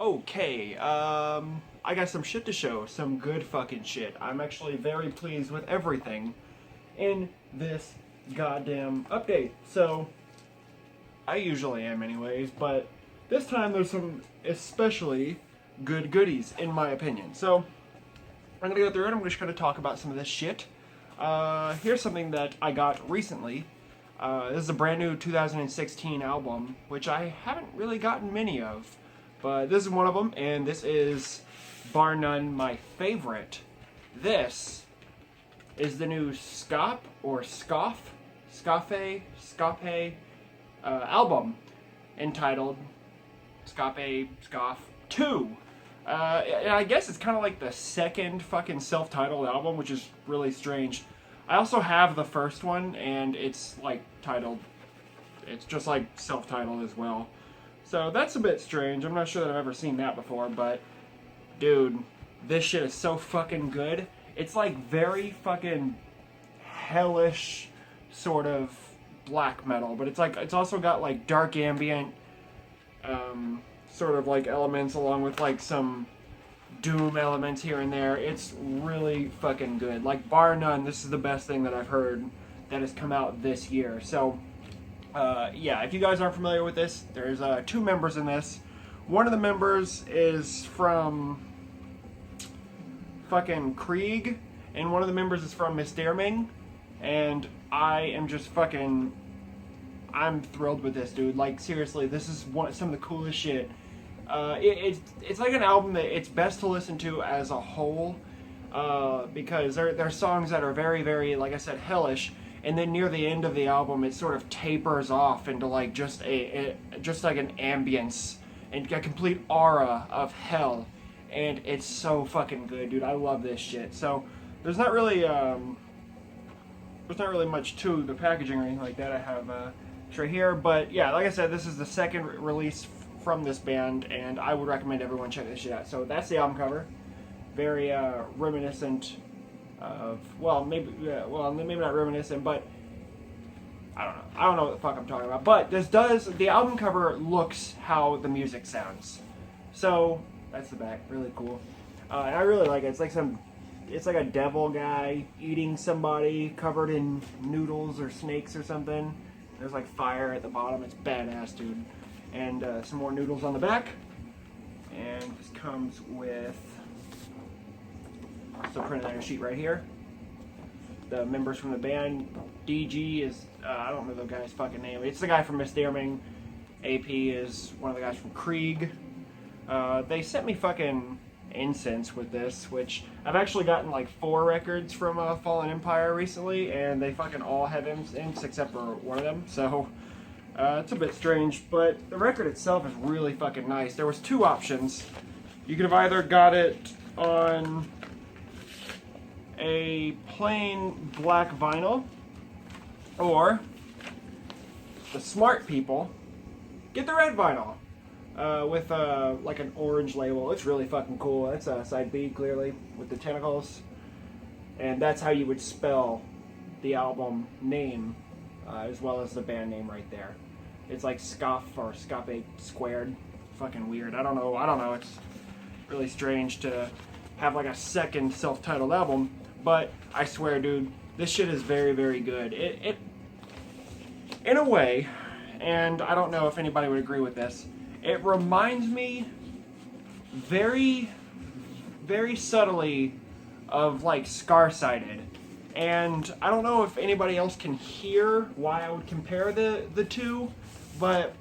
Okay, I got some shit to show, some good fucking shit. I'm actually very pleased with everything in this goddamn update. So, I usually am anyways, but this time there's some especially good goodies, in my opinion. So, I'm gonna go through it, I'm just gonna talk about some of this shit. Here's something that I got recently. This is a brand new 2016 album, which I haven't really gotten many of. But this is one of them, and this is, bar none, my favorite. This is the new Scop, or Scoff, Scape, album, entitled Scoff 2. And I guess it's kind of like the second fucking self-titled album, which is really strange. I also have the first one, and it's like titled, it's just like self-titled as well. So that's a bit strange. I'm not sure that I've ever seen that before, but dude, this shit is so fucking good. It's like very fucking hellish sort of black metal, but it's also got like dark ambient sort of like elements along with like some doom elements here and there. It's really fucking good. Like, bar none, this is the best thing that I've heard that has come out this year. So yeah, if you guys aren't familiar with this, there's two members in this. One of the members is from fucking Krieg, and one of the members is from Misterming, and I am just fucking, I'm thrilled with this, dude. Like, seriously, this is some of the coolest shit. It's like an album that it's best to listen to as a whole, because there are songs that are very, very, like I said, hellish. And then near the end of the album, it sort of tapers off into like just like an ambience and a complete aura of hell, and it's so fucking good, dude. I love this shit. So there's not really much to the packaging or anything like that. I have right here, but yeah, like I said, this is the second release from this band, and I would recommend everyone check this shit out. So that's the album cover, very reminiscent of, maybe not reminiscent, but I don't know what the fuck I'm talking about. But the album cover looks how the music sounds. So that's the back, really cool. And I really like it. It's like a devil guy eating somebody covered in noodles or snakes or something. There's like fire at the bottom. It's badass, dude. And some more noodles on the back. And this comes with, so printed on a sheet right here. The members from the band, DG is, I don't know the guy's fucking name. It's the guy from Misterming. AP is one of the guys from Krieg. They sent me fucking incense with this, which I've actually gotten like 4 records from Fallen Empire recently, and they fucking all have incense except for one of them. So it's a bit strange, but the record itself is really fucking nice. There was 2 options. You could have either got it on a plain black vinyl, or the smart people get the red vinyl with like an orange label. It's really fucking cool. That's side B, clearly, with the tentacles, and that's how you would spell the album name as well as the band name right there. It's like Scoff or Scape squared. Fucking weird. I don't know. It's really strange to have like a second self-titled album, but I swear, dude, this shit is very, very good. It in a way, and I don't know if anybody would agree with this, it reminds me very, very subtly of like Scar-Sided. And I don't know if anybody else can hear why I would compare the two, but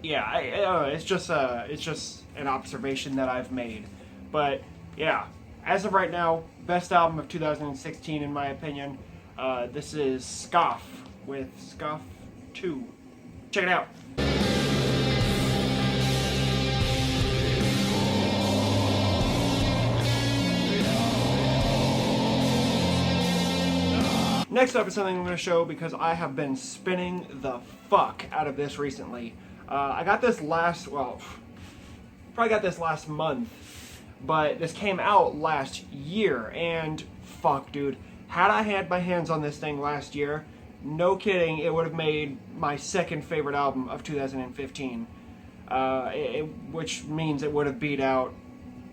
yeah, I don't know, it's just an observation that I've made. But yeah, as of right now, best album of 2016 in my opinion. This is Scoff with Scoff 2. Check it out. Next up is something I'm going to show because I have been spinning the fuck out of this recently. I got this probably got this last month, but this came out last year, and fuck, dude, had I had my hands on this thing last year, no kidding, it would have made my second favorite album of 2015. which means it would have beat out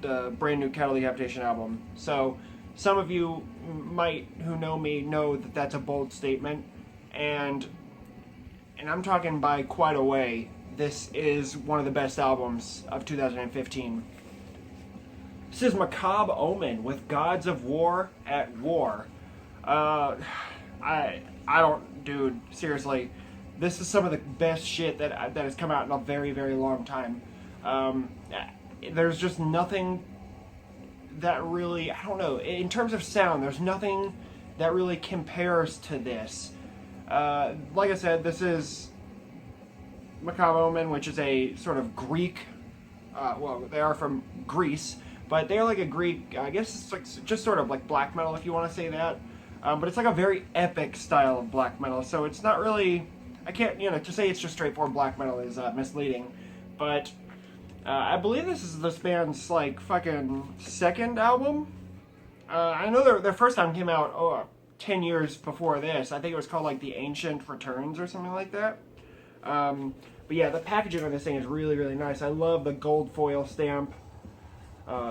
the brand new Cattle Decapitation album. So some of you might, who know me, know that that's a bold statement, and I'm talking by quite a way. This is one of the best albums of 2015. This is Macabre Omen with Gods of War at War. I don't, dude, seriously, this is some of the best shit that has come out in a very, very long time. There's just nothing that really, I don't know, in terms of sound, there's nothing that really compares to this. Like I said, this is Macabre Omen, which is a sort of Greek, well, they are from Greece, but they're like a Greek, I guess it's like just sort of like black metal, if you want to say that. But it's like a very epic style of black metal, so it's not really, I can't, to say it's just straightforward black metal is misleading. But I believe this is this band's like fucking second album. I know their first album came out 10 years before this. I think it was called like The Ancient Returns or something like that. But yeah, the packaging on this thing is really, really nice. I love the gold foil stamp.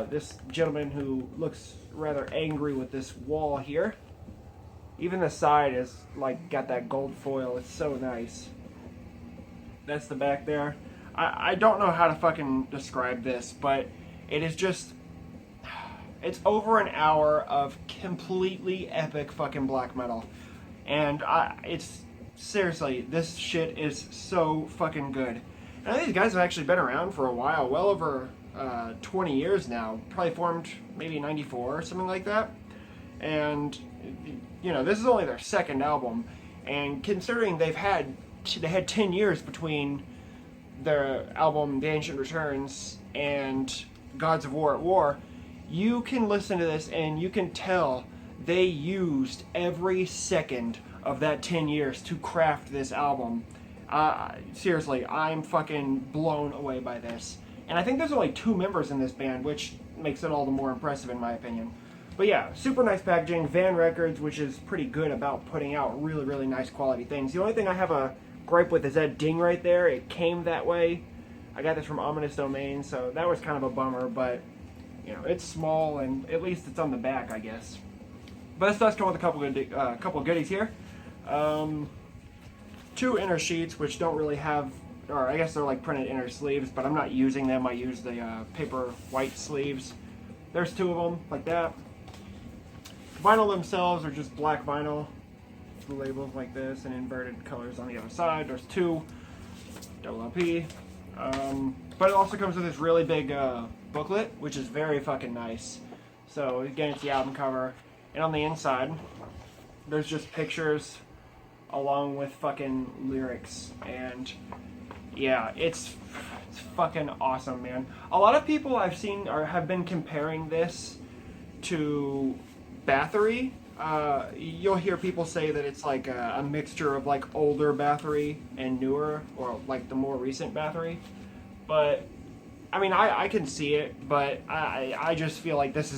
This gentleman who looks rather angry with this wall here. Even the side is like got that gold foil. It's so nice. That's the back there. I don't know how to fucking describe this, but it is just, it's over an hour of completely epic fucking black metal. And it's, seriously, this shit is so fucking good. And I think these guys have actually been around for a while, well over 20 years now. Probably formed maybe 94 or something like that. And, this is only their second album. And considering they had 10 years between their album The Ancient Returns and Gods of War at War, you can listen to this and you can tell they used every second of that 10 years to craft this album. Seriously, I'm fucking blown away by this. And I think there's only 2 members in this band, which makes it all the more impressive in my opinion. But yeah, super nice packaging. Van Records, which is pretty good about putting out really, really nice quality things. The only thing I have a gripe with is that ding right there. It came that way. I got this from Ominous Domain, so that was kind of a bummer, but it's small and at least it's on the back, I guess. But this does come with a couple goodies here. 2 inner sheets, which don't really have, or I guess they're like printed inner sleeves, but I'm not using them. I use the paper white sleeves. There's 2 of them, like that. Vinyl themselves are just black vinyl. The labels like this and inverted colors on the other side. There's 2 double LP. But it also comes with this really big booklet, which is very fucking nice. So again, it's the album cover. And on the inside, there's just pictures along with fucking lyrics. And yeah, it's fucking awesome, man. A lot of people I've seen have been comparing this to Bathory. You'll hear people say that it's like a mixture of like older Bathory and newer, or like the more recent Bathory. But I mean, I can see it, but I just feel like this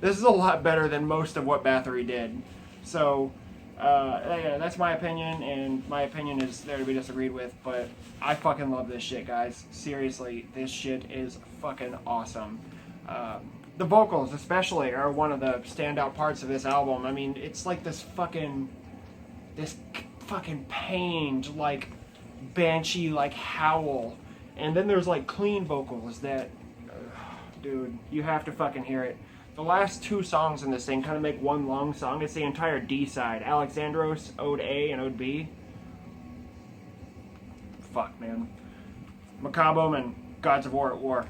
is a lot better than most of what Bathory did. So yeah, that's my opinion, and my opinion is there to be disagreed with. But I fucking love this shit, guys. Seriously, this shit is fucking awesome. The vocals, especially, are one of the standout parts of this album. I mean, it's like this fucking pained, like, banshee, like, howl. And then there's, like, clean vocals that, dude, you have to fucking hear it. The last 2 songs in this thing kind of make one long song. It's the entire D side. Alexandros, Ode A, and Ode B. Fuck, man. Macabre Omen, Gods of War at War.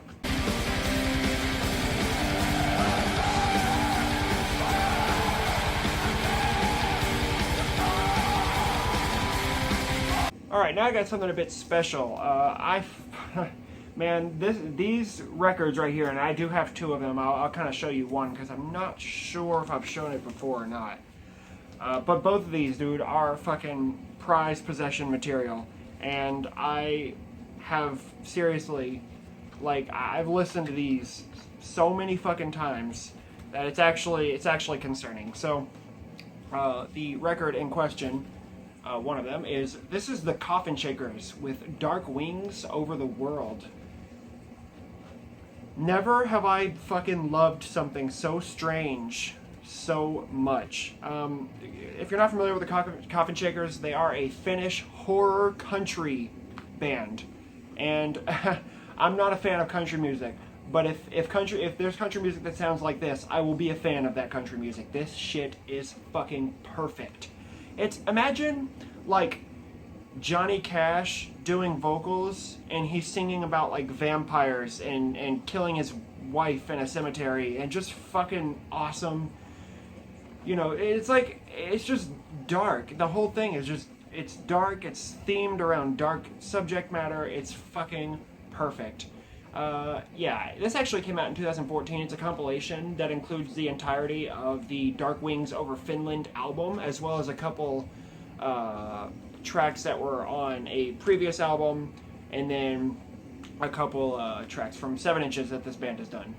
Alright, now I got something a bit special. Man, these records right here, and I do have 2 of them. I'll kind of show you one because I'm not sure if I've shown it before or not. But both of these, dude, are fucking prized possession material. And I have, seriously, like, I've listened to these so many fucking times that it's actually concerning. So, the record in question, one of them, this is the Coffin Shakers with Dark Wings Over the World. Never have I fucking loved something so strange so much. If you're not familiar with the Coffin Shakers, they are a Finnish horror country band. And I'm not a fan of country music, but if there's country music that sounds like this, I will be a fan of that country music. This shit is fucking perfect. Imagine like Johnny Cash doing vocals and he's singing about like vampires and killing his wife in a cemetery, and just fucking awesome. You know, it's just dark. The whole thing is just, it's dark, it's themed around dark subject matter, it's fucking perfect. Yeah, this actually came out in 2014. It's a compilation that includes the entirety of the Dark Wings Over Finland album, as well as a couple tracks that were on a previous album, and then a couple tracks from 7 Inches that this band has done.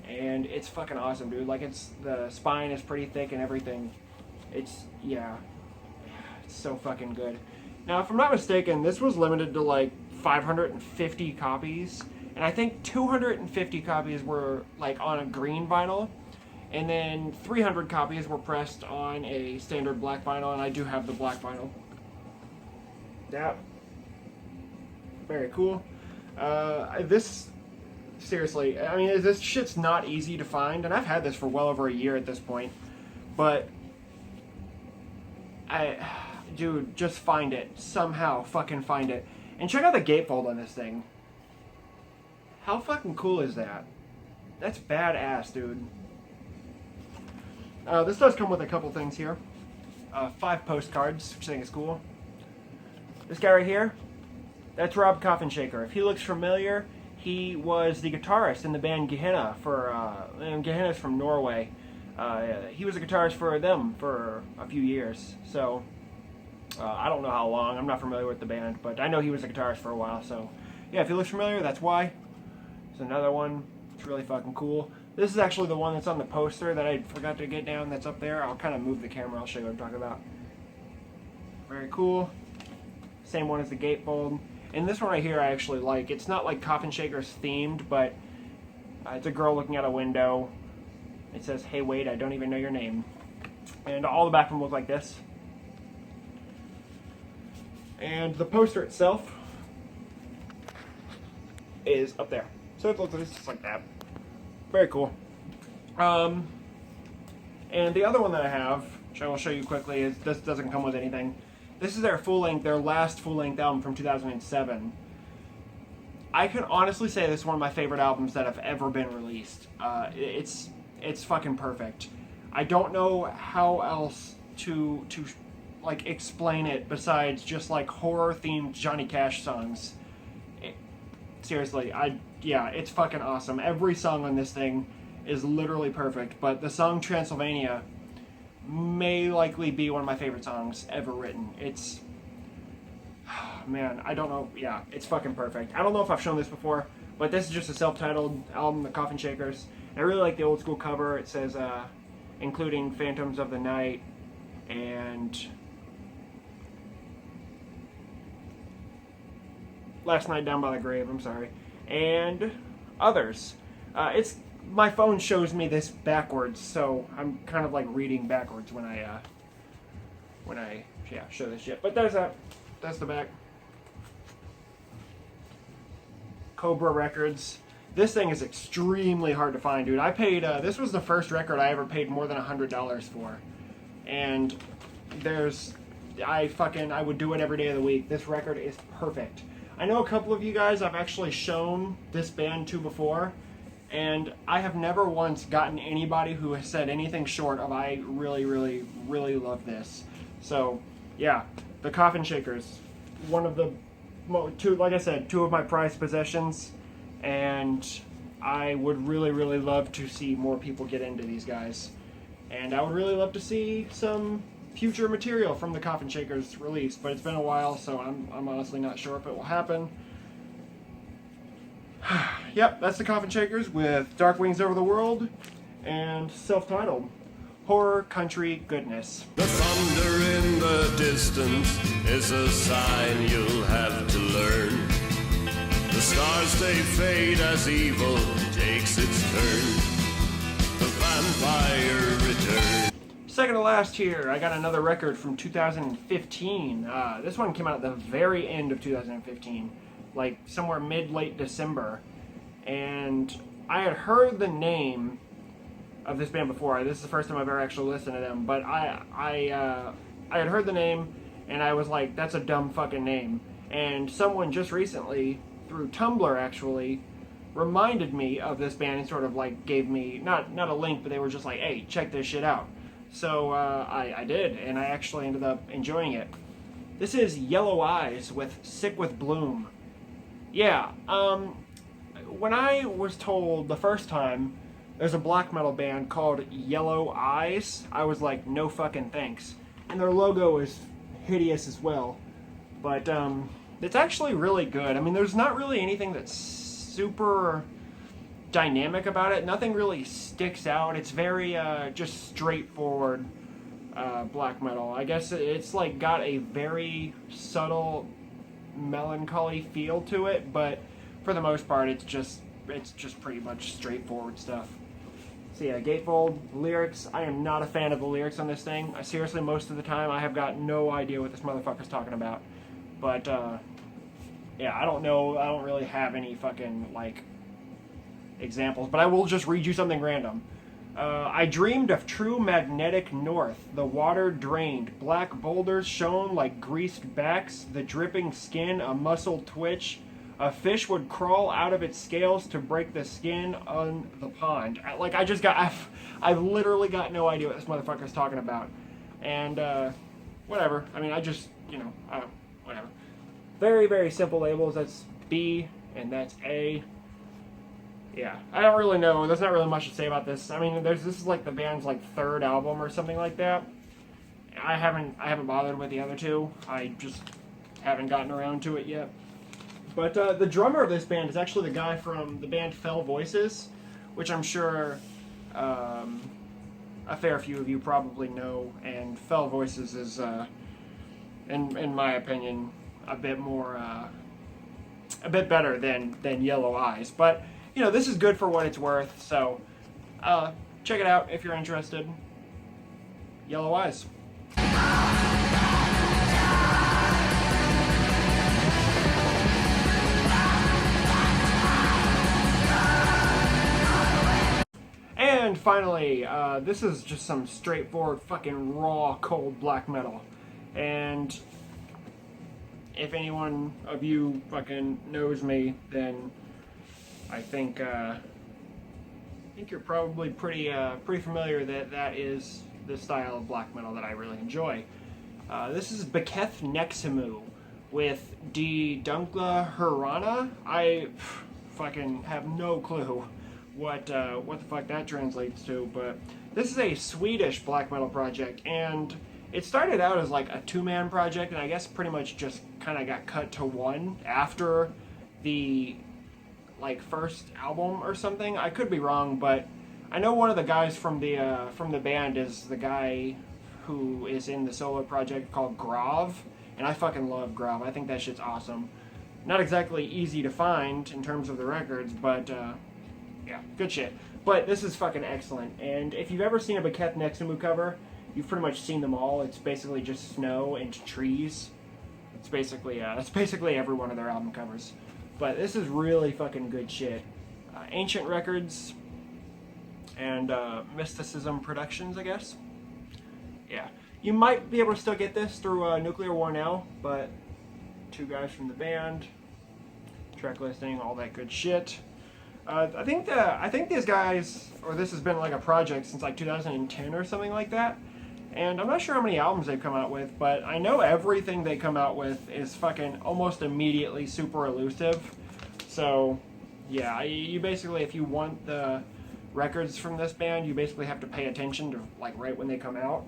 And it's fucking awesome, dude. Like, the spine is pretty thick and everything. It's so fucking good. Now, if I'm not mistaken, this was limited to like 550 copies, and I think 250 copies were like on a green vinyl, and then 300 copies were pressed on a standard black vinyl, and I do have the black vinyl. Yeah. Very cool. Seriously, I mean, this shit's not easy to find, and I've had this for well over a year at this point, but dude, just find it. Somehow fucking find it. And check out the gatefold on this thing. How fucking cool is that? That's badass, dude. This does come with a couple things here. 5 postcards, which I think is cool. This guy right here, that's Rob Coffin Shaker. If he looks familiar, he was the guitarist in the band Gehenna and Gehenna's from Norway. He was a guitarist for them for a few years, so I don't know how long. I'm not familiar with the band, but I know he was a guitarist for a while, so yeah, if he looks familiar, that's why. There's another one. It's really fucking cool. This is actually the one that's on the poster that I forgot to get down that's up there. I'll kind of move the camera. I'll show you what I'm talking about. Very cool. Same one as the gatefold. And this one right here I actually like. It's not like Coffin Shakers themed, but it's a girl looking out a window. It says, "Hey, wait, I don't even know your name." And all the back of them look like this. And the poster itself is up there. So it looks just like that. Very cool. And the other one that I have, which I will show you quickly, is this doesn't come with anything. This is their last full-length album from 2007. I can honestly say this is one of my favorite albums that have ever been released. It's fucking perfect. I don't know how else to like explain it besides just like horror-themed Johnny Cash songs. Seriously, it's fucking awesome. Every song on this thing is literally perfect, but the song Transylvania may likely be one of my favorite songs ever written. It's, man, I don't know. Yeah, it's fucking perfect. I don't know if I've shown this before, but this is just a self-titled album, the Coffin Shakers. I really like the old school cover. It says, including Phantoms of the Night and Last Night Down by the Grave, I'm sorry, and others. My phone shows me this backwards, so I'm kind of like reading backwards when I show this shit. But that's the back. Cobra Records. This thing is extremely hard to find, dude. I paid, this was the first record I ever paid more than $100 for. And I would do it every day of the week. This record is perfect. I know a couple of you guys I've actually shown this band to before, and I have never once gotten anybody who has said anything short of "I really, really, really love this." So, yeah, the Coffin Shakers, one of the like I said, 2 of my prized possessions, and I would really, really love to see more people get into these guys, and I would really love to see some future material from the Coffin Shakers released, but it's been a while, so I'm honestly not sure if it will happen. Yep, that's the Coffin Shakers with Dark Wings Over the World and self-titled Horror Country Goodness. The thunder in the distance is a sign you'll have to learn. The stars they fade as evil takes its turn. The vampire returns. Second to last here, I got another record from 2015. This one came out at the very end of 2015, like somewhere mid-late December. And I had heard the name of this band before. This is the first time I've ever actually listened to them, but I had heard the name, and I was like, that's a dumb fucking name. And someone just recently, through Tumblr actually, reminded me of this band and sort of like gave me, not a link, but they were just like, hey, check this shit out. So I did, and I actually ended up enjoying it. This is Yellow Eyes with Sick with Bloom. Yeah, when I was told the first time there's a black metal band called Yellow Eyes, I was like, no fucking thanks. And their logo is hideous as well. But it's actually really good. I mean, there's not really anything that's super dynamic about it. Nothing really sticks out. It's very just straightforward black metal. I guess it's like got a very subtle melancholy feel to it, but for the most part it's just pretty much straightforward stuff. So yeah, Gatefold, lyrics, I am not a fan of the lyrics on this thing. Seriously, most of the time I have got no idea what this motherfucker's talking about. But yeah, I don't know, I don't really have any fucking like examples, but I will just read you something random. I dreamed of true magnetic north. The water drained. Black boulders shone like greased backs. The dripping skin, a muscle twitch. A fish would crawl out of its scales to break the skin on the pond. Like, I've literally got no idea what this motherfucker's talking about. And, whatever. I mean, whatever. Very, very simple labels. That's B and that's A. Yeah, I don't really know. There's not really much to say about this. I mean, this is like the band's like third album or something like that. I haven't bothered with the other two. I just haven't gotten around to it yet. But the drummer of this band is actually the guy from the band Fell Voices, which I'm sure a fair few of you probably know. And Fell Voices is, in my opinion, a bit better than Yellow Eyes. But you know, this is good for what it's worth, so check it out if you're interested. Yellow Eyes. And finally, this is just some straightforward fucking raw, cold black metal. And if anyone of you fucking knows me, then I think you're probably pretty familiar that is the style of black metal that I really enjoy. This is Beketh Nexamu with Die Dunkle Hurana. I fucking have no clue what the fuck that translates to, but this is a Swedish black metal project, and it started out as like a two-man project, and I guess pretty much just kind of got cut to one after the like first album or something. I could be wrong, but I know one of the guys from the band is the guy who is in the solo project called Grav, and I fucking love Grav. I think that shit's awesome. Not exactly easy to find in terms of the records, but yeah, good shit. But this is fucking excellent, and if you've ever seen a Beketh Nexamu cover, you've pretty much seen them all. It's basically just snow and trees. It's basically every one of their album covers. But this is really fucking good shit. Ancient Records and Mysticism Productions, I guess. Yeah. You might be able to still get this through Nuclear War Now, but two guys from the band, track listing, all that good shit. I think these guys, or this has been like a project since like 2010 or something like that. And I'm not sure how many albums they've come out with, but I know everything they come out with is fucking almost immediately super elusive. So, yeah, you basically, if you want the records from this band, you basically have to pay attention to, like, right when they come out.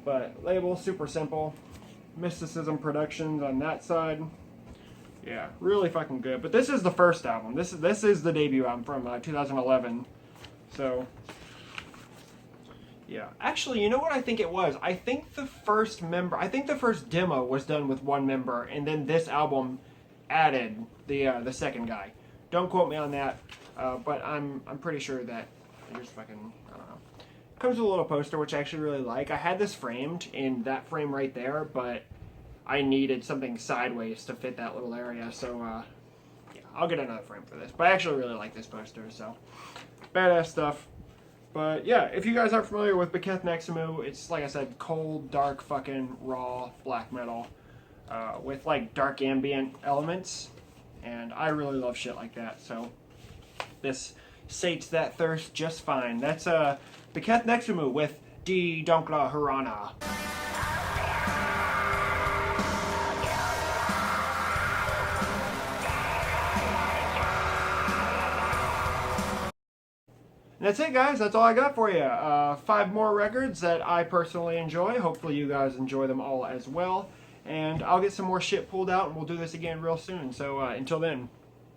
But label, super simple. Mysticism Productions on that side. Yeah, really fucking good. But this is the first album. This is the debut album from 2011. So... yeah. Actually, you know what I think it was? I think the first demo was done with one member, and then this album added the second guy. Don't quote me on that, but I'm pretty sure that I just fucking, I don't know. Comes with a little poster, which I actually really like. I had this framed in that frame right there, but I needed something sideways to fit that little area, so yeah, I'll get another frame for this. But I actually really like this poster, so badass stuff. But yeah, if you guys aren't familiar with XXVII Amou, it's like I said, cold, dark, fucking raw black metal with like dark ambient elements, and I really love shit like that. So this sates that thirst just fine. That's XXVII Amou with D Donkla Harana. And that's it, guys. That's all I got for you. 5 more records that I personally enjoy. Hopefully you guys enjoy them all as well. And I'll get some more shit pulled out, and we'll do this again real soon. So until then,